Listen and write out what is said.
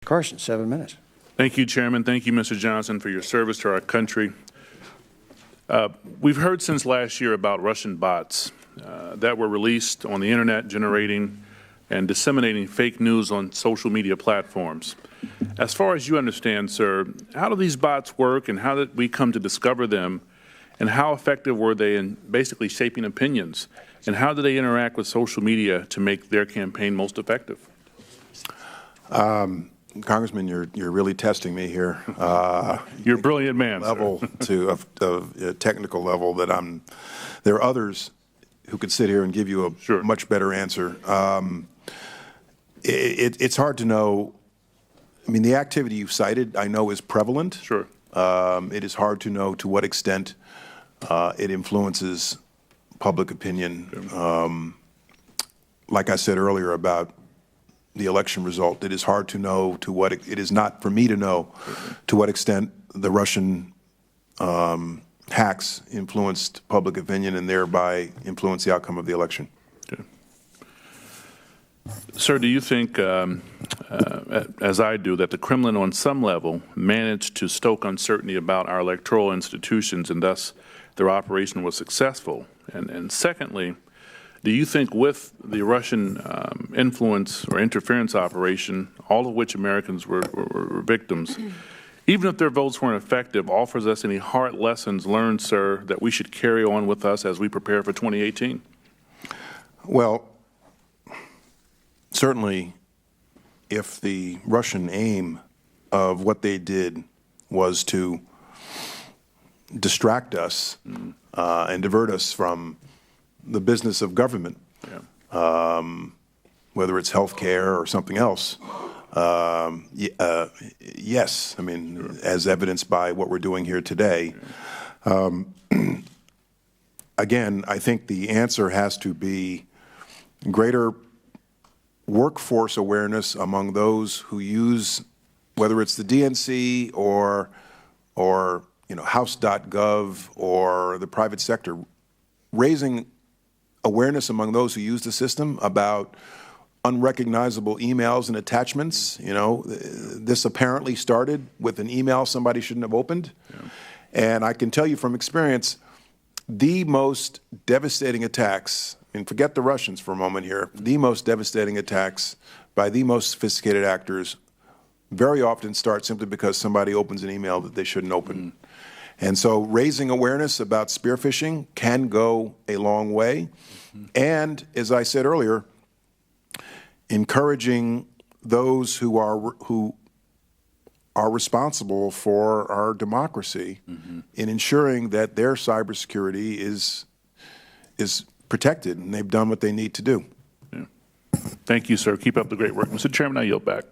Carson, 7 minutes. Thank you, Chairman. Thank you, Mr. Johnson, for your service to our country. We've heard since last year about Russian bots that were released on the internet, generating and disseminating fake news on social media platforms. As far as you understand, sir, how do these bots work, and how did we come to discover them, and how effective were they in basically shaping opinions, and how do they interact with social media to make their campaign most effective? Congressman, you're really testing me here. You're a brilliant man, level of a technical level that there are others who could sit here and give you a much better answer. It's hard to know. I mean, the activity you've cited, I know, is prevalent. Sure. It is hard to know to what extent it influences public opinion. Like I said earlier about the election result, it is hard to know to what it is not for me to know to what extent the Russian hacks influenced public opinion and thereby influenced the outcome of the election. Okay. Sir, do you think, as I do, that the Kremlin on some level managed to stoke uncertainty about our electoral institutions and thus their operation was successful? And secondly, do you think with the Russian influence or interference operation, all of which Americans were victims, even if their votes weren't effective, offers us any hard lessons learned, sir, that we should carry on with us as we prepare for 2018? Well, certainly if the Russian aim of what they did was to distract us and divert us from the business of government, whether it's health care or something else, yes, I mean, as evidenced by what we're doing here today. Again, I think the answer has to be greater workforce awareness among those who use, whether it's the DNC or House.gov or the private sector, raising awareness among those who use the system about unrecognizable emails and attachments. You know, this apparently started with an email somebody shouldn't have opened. And I can tell you from experience, the most devastating attacks, and forget the Russians for a moment here, the most devastating attacks by the most sophisticated actors very often start simply because somebody opens an email that they shouldn't open. And so raising awareness about spear phishing can go a long way. And as I said earlier, encouraging those who are responsible for our democracy in ensuring that their cybersecurity is protected, and they've done what they need to do. Thank you, sir. Keep up the great work. Mr. Chairman, I yield back.